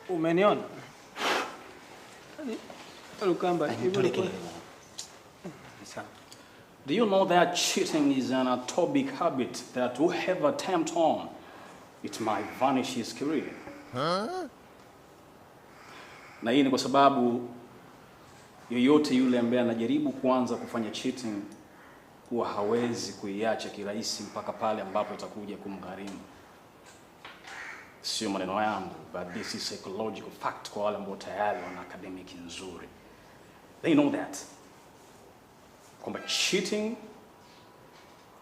Umeniona? Lukamba, do you know that cheating is an atopic habit that whoever attempts on, it might vanish his career? Huh? Na hii ni kwa sababu yoyote yule ambaye anajaribu kuanza kufanya cheating huwa hawezi kuiacha kirahisi mpaka pale ambapo itakuja kumgharimu. Sio maneno yangu, but this is psychological fact kwa wale ambao tayari wana academic nzuri. They know that. Kwamba cheating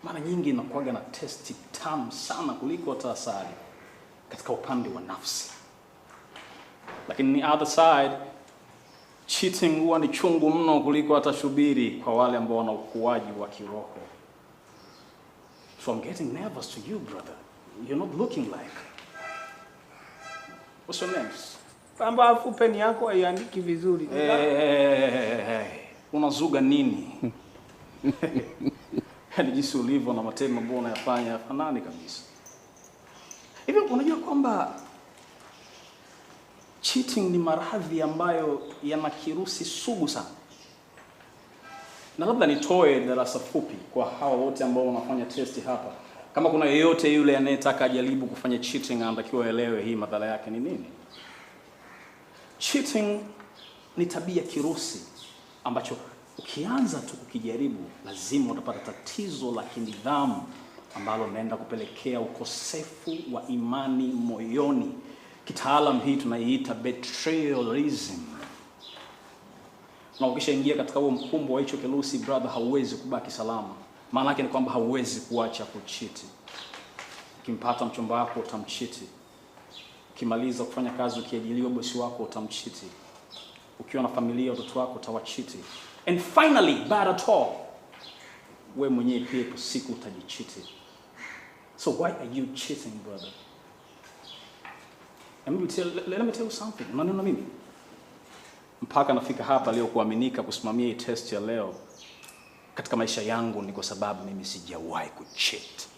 mara nyingi inakuwa na testi tamu sana kuliko hata asali katika upande wa nafsi. Lakini ni other side, cheating huwa ni chungu mno kuliko hata shubiri kwa wale ambao wana ukuaji wa kiroho. So I'm getting nervous to you, brother. You're not looking like. What's your name? Pamba afu peni yako haiandiki vizuri. Unazuga nini? Yaani jinsi ulivyo na matendo ambayo unayafanya fanani kabisa. Hivi unajua kwamba cheating ni maradhi ambayo yana kirusi sugu sana. Na labda nitoe darasa fupi kwa hawa wote ambao wanafanya testi hapa. Kama kuna yeyote yule anayetaka ajaribu kufanya cheating anatakiwa elewe hii madhara yake ni nini. Cheating ni tabia kirusi ambacho ukianza tu kukijaribu lazima utapata tatizo la kinidhamu ambalo linaenda kupelekea ukosefu wa imani moyoni. Kitaalam hii tunaiita betrayalism. Na ukishaingia katika huo mkumbo wa hicho kirusi, brother, hauwezi kubaki salama. Maana yake ni kwamba hauwezi kuacha kuchiti. Ukimpata mchumba wako utamchiti. Ukimaliza kufanya kazi ukiajiliwa bosi wako utamchiti. Ukiwa na familia watoto wako utawachiti. And finally, bad at all, wewe mwenyewe pia kwa siku utajichiti. So why are you cheating, brother? Let me tell you something. Unaniona mimi? Mpaka nafika hapa leo kuaminika kusimamia hii test ya leo katika maisha yangu ni kwa sababu mimi sijawahi kucheat.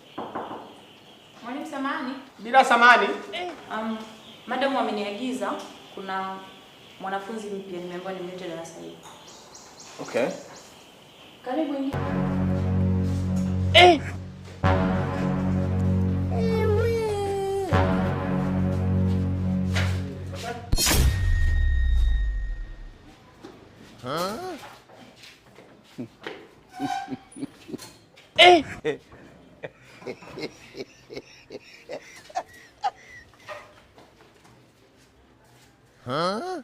Mwalimu samani? Bila samani? Madam ameniagiza kuna mwanafunzi mpya nimeambiwa nimlete darasa hili. Okay. Karibu ingia. Huh? Huh?